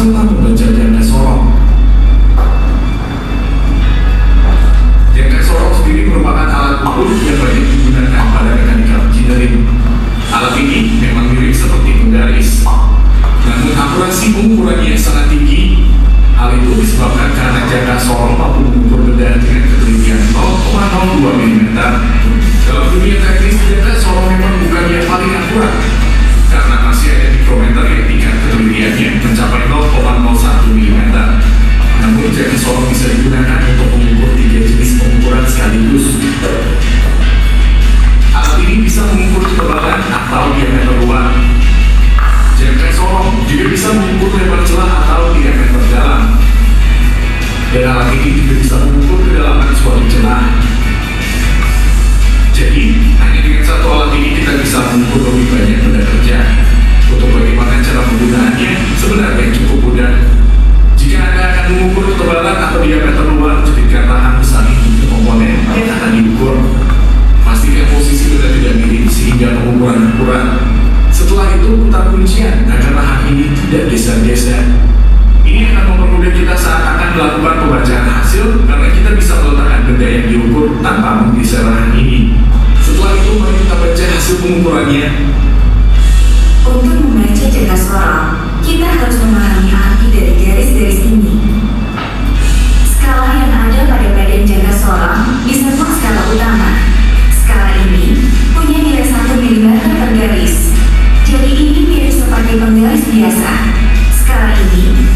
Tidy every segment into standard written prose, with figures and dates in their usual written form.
serta membaca jangka sorong. Jangka sorong sendiri merupakan alat ukur yang banyak digunakan pada mechanical engineering. Alat ini memang mirip seperti penggaris, namun akurasi pengukurannya sangat tinggi. Hal itu disebabkan karena jangka sorong mampu mengukur benda dengan ketelitian 0,02 mm. Dalam dunia teknis, jangka sorong memang bukan yang paling akurat, karena masih ada mikrometer yang tingkat ketelitiannya mencapai 0,01 mm. Namun jangka sorong bisa digunakan untuk mengukur 3 jenis pengukuran sekaligus. Alat ini bisa mengukur ketebalan atau diameter luar. Jangka sorong juga bisa mengukur lebar celah atau diameter dalam. Dan alat ini juga bisa mengukur kedalaman suatu celah. Jadi, hanya dengan satu alat ini kita bisa mengukur lebih banyak benda kerja. Untuk bagaimana cara penggunaannya sebenarnya cukup mudah. Jika Anda akan mengukur ketebalan atau diameter luar, jadikanlah angkusan ini komponen yang akan diukur. Pastikan posisi benda tidak miring sehingga pengukuran akurat. Setelah itu putar kuncian agar lahan ini tidak geser-geser. Ini akan mempermudah kita saat akan melakukan pembacaan hasil karena kita bisa meletakkan benda yang diukur tanpa menggeser lahan ini. Setelah itu mari kita baca hasil pengukurannya. Untuk membaca jangka sorong, kita harus memahami arti dari garis-garis ini. Skala yang ada pada badan jangka sorong disebut skala utama. Skala ini punya nilai 1 mm per garis. Jadi ini mirip seperti penggaris biasa. Skala ini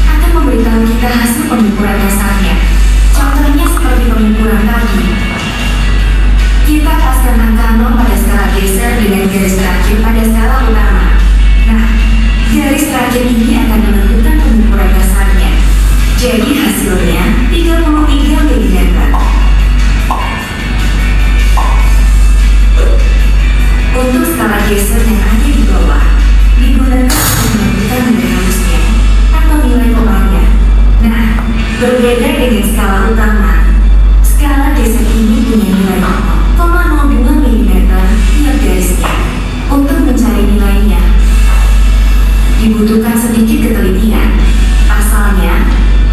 akan memberitahu kita hasil pengukuran dasarnya. Contohnya seperti pengukuran tadi. Kita paskan angka 0 pada skala geser dengan garis terakhir pada skala utama. Nah, garis terakhir ini akan menentukan pengukuran dasarnya. Jadi hasilnya 33 mm. Untuk skala geser yang ada di bawah, digunakan untuk menentukan nilai halusnya atau nilai komanya. Nah, berbeda dengan skala utama, skala geser ini punya nilai 0,02 mm tiap garisnya. Untuk mencari nilainya, dibutuhkan sedikit ketelitian. Pasalnya,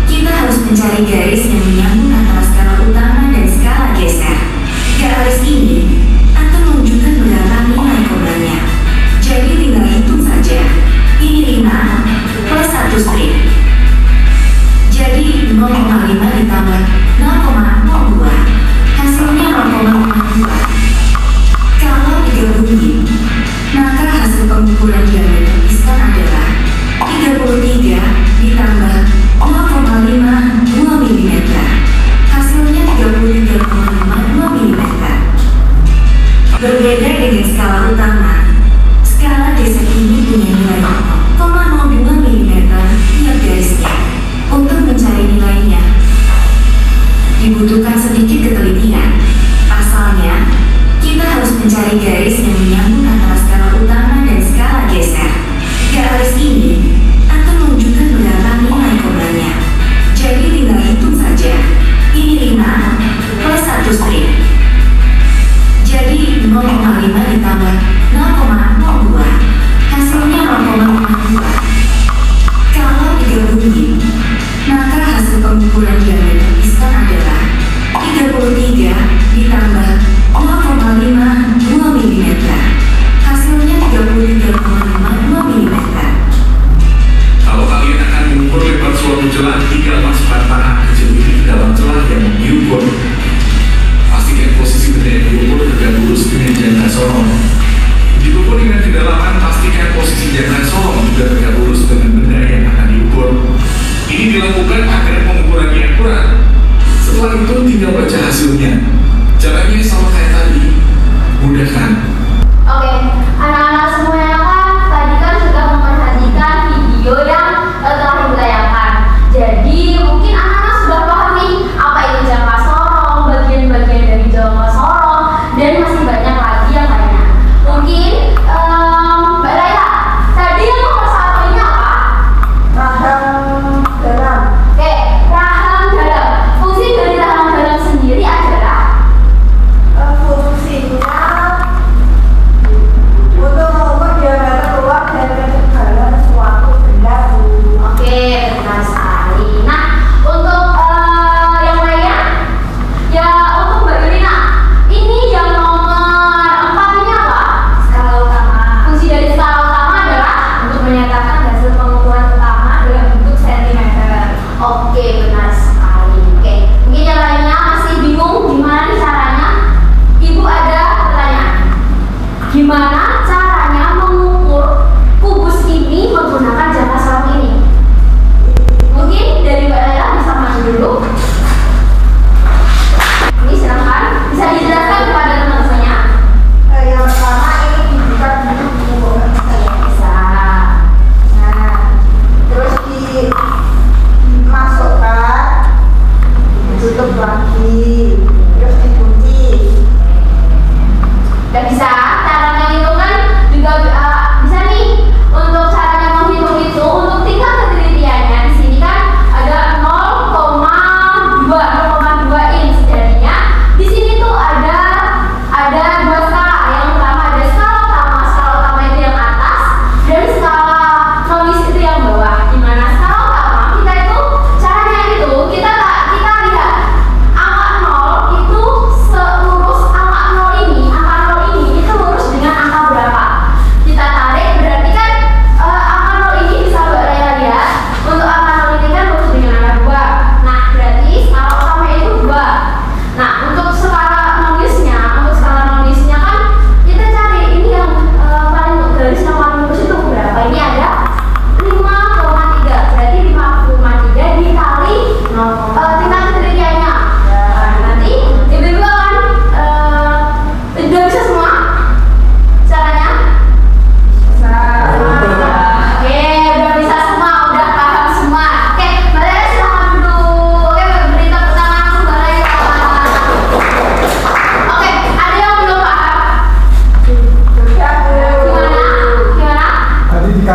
kita harus mencari garis yang menyambung antara skala utama dan skala geser. Garis ini akan menunjukkan berapa nilai komanya. Jadi tinggal hitung saja. Ini 5 plus 1 strip. Jadi 0,5 ditambah 0,02. Hasilnya 0,02.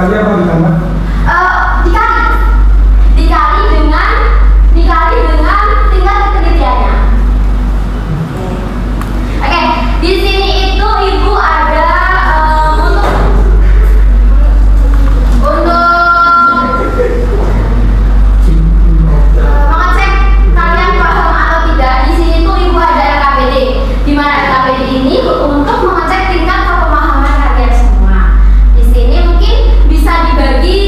dikali apa ditambah? Dikali dengan tingkat ketelitiannya. Oke, di sini itu ibu ada untuk mengecek kalian paham atau tidak. Di sini tuh ibu ada LKPD, di mana LKPD ini untuk mengecek tingkat kepemahaman kalian semua. Di sini mungkin bisa dibagi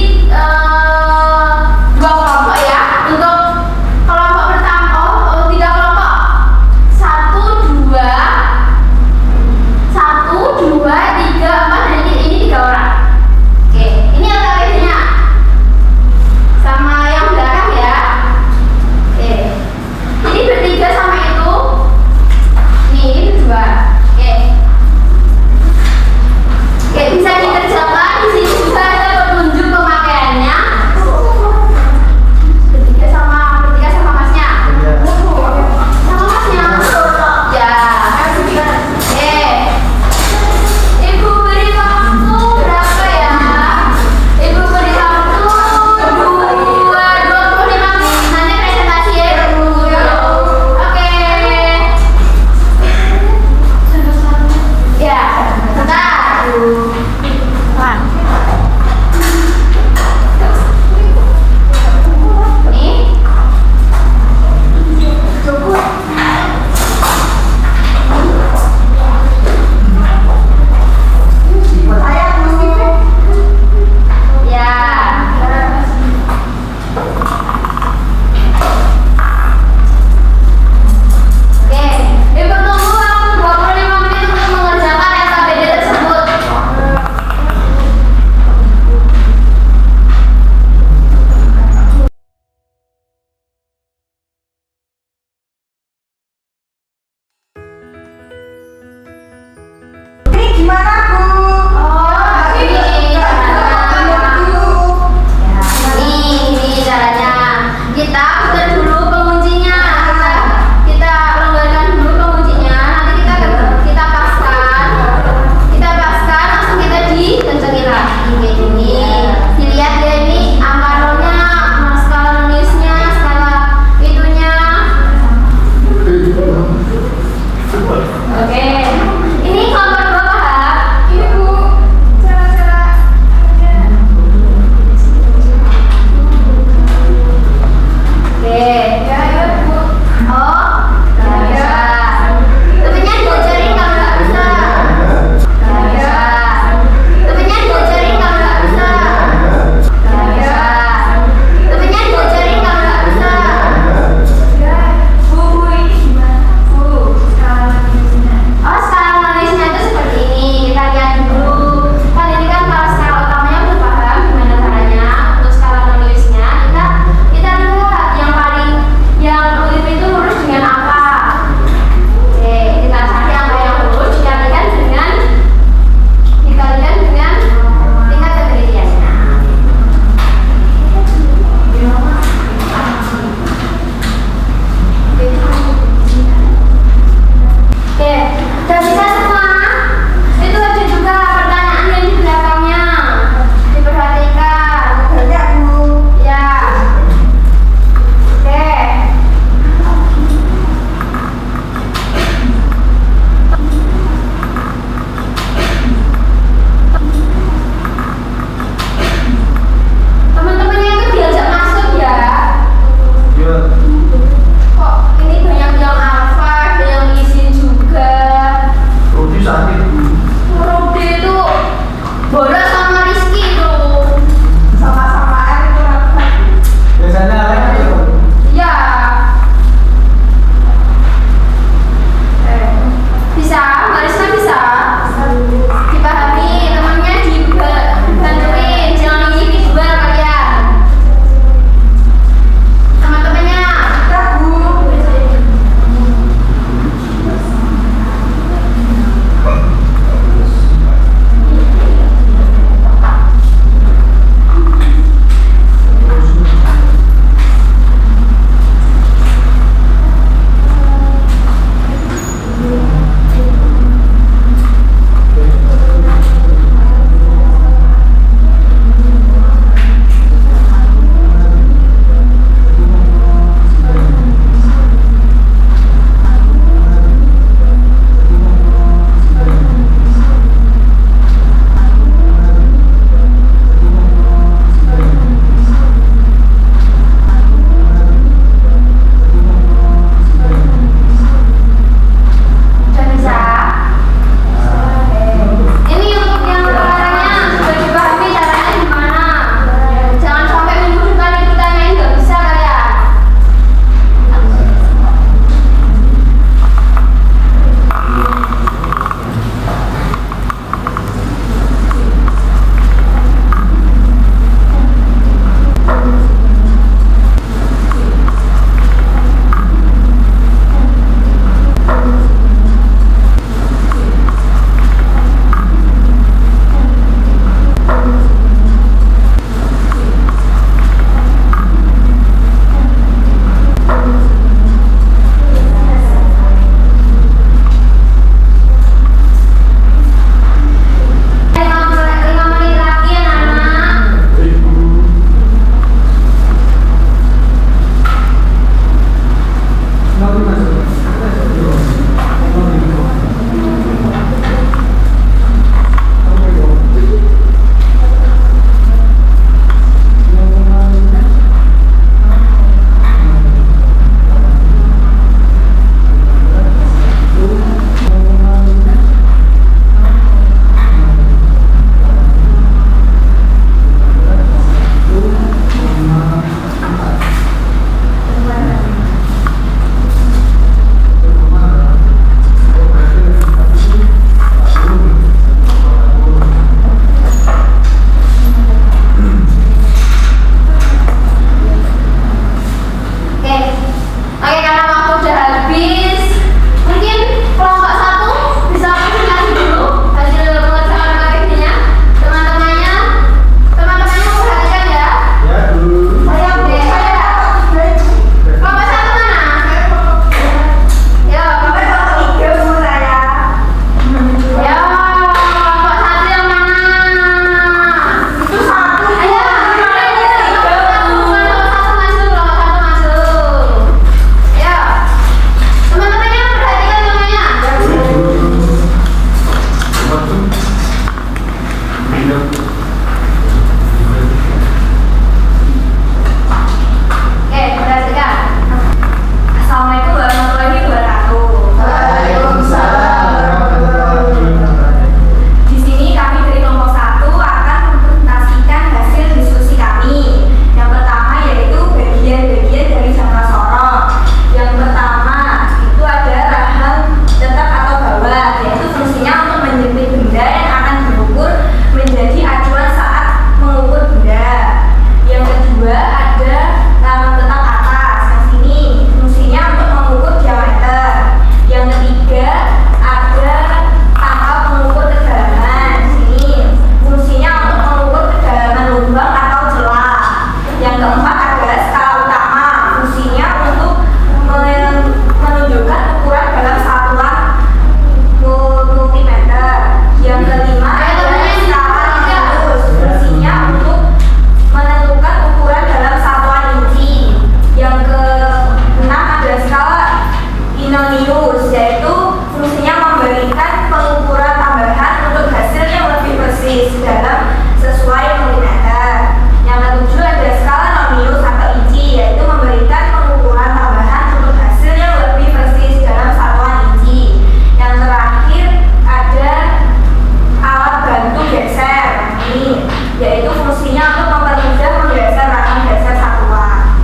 yaitu fungsinya untuk mempermudah menggeser atau menggeser satuan.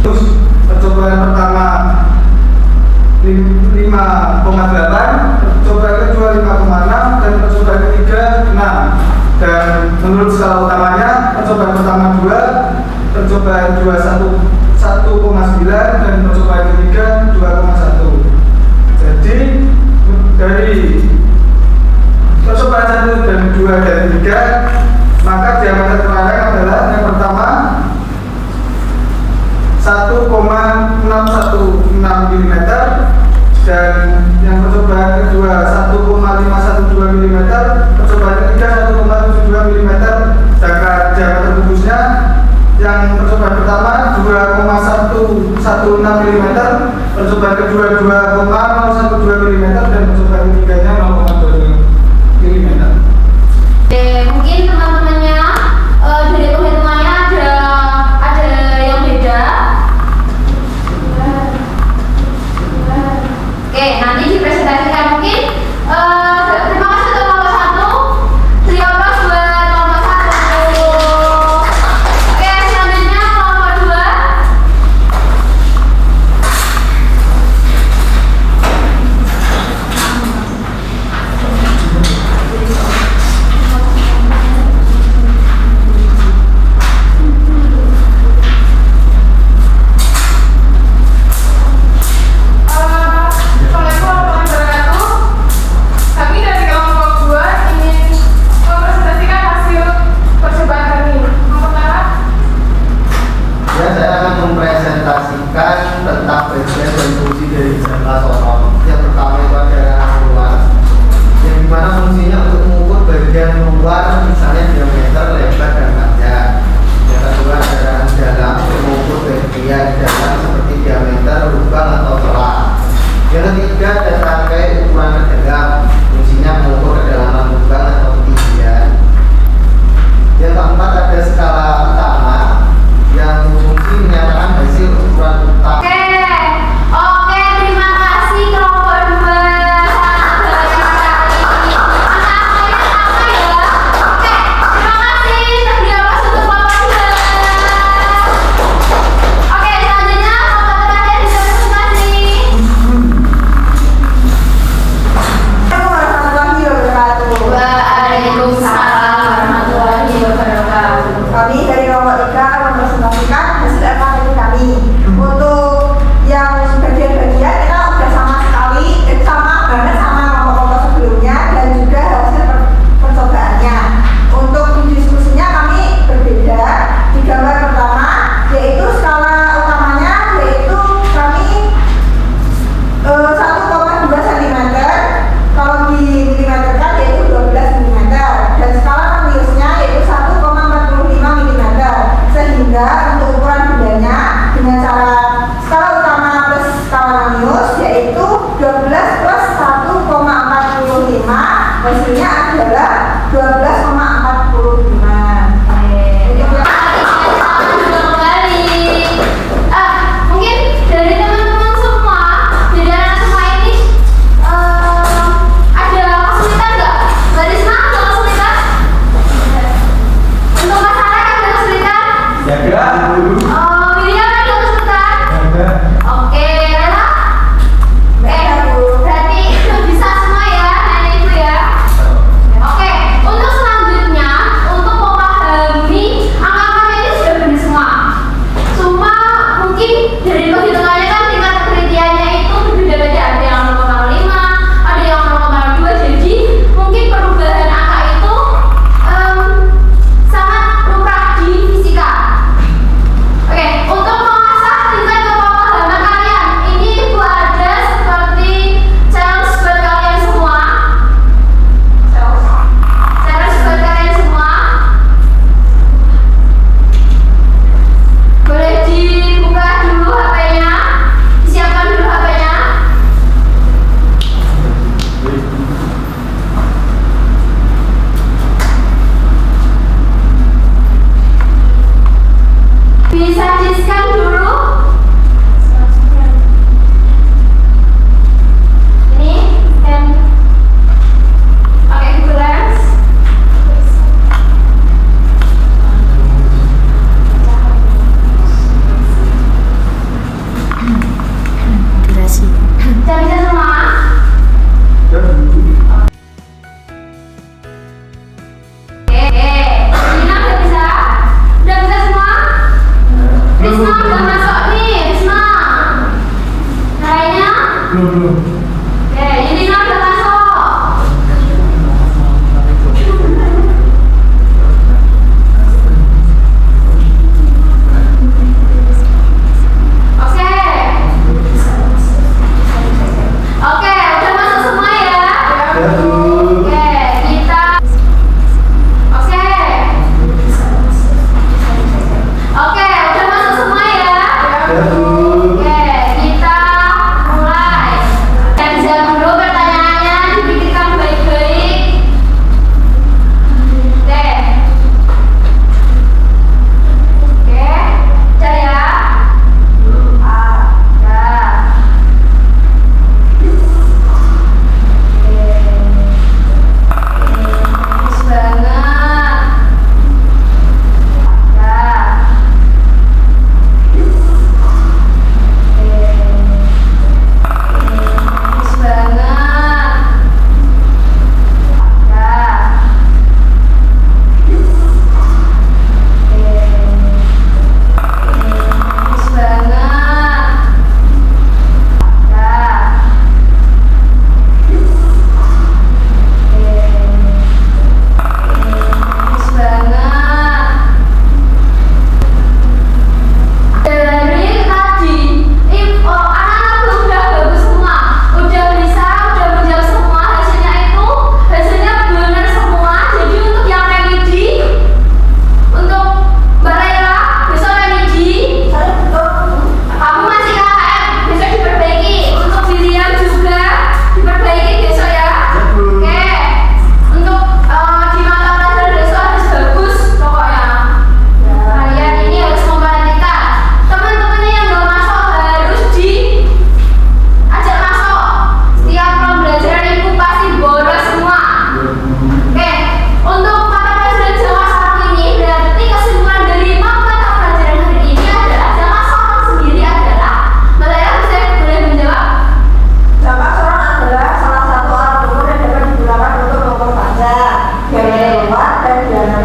Terus percobaan pertama 5,8, percobaan kedua 5,6, dan percobaan ketiga 6. Dan menurut skala utamanya, percobaan pertama 2, percobaan 2 1,9, dan percobaan ketiga 2,1. Jadi dari percobaan 1 dan 2 dan 3, maka diameter keranjang adalah yang pertama 1,616 mm, dan yang percobaan kedua 1,512 mm, percobaan ketiga 1,72 mm, sedangkan diameter kubusnya yang percobaan pertama 2,116 mm, percobaan kedua 2,012 mm, dan percobaan ketiganya 0,22 mm. Oke, mungkin teman-temannya dari hitungannya ada yang beda. Oke, nanti dipresentasikan mungkin. Terima kasih untuk kelompok 1. Beri aplaus buat kelompok 1. Oke, selanjutnya kelompok 2.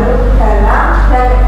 dalam dan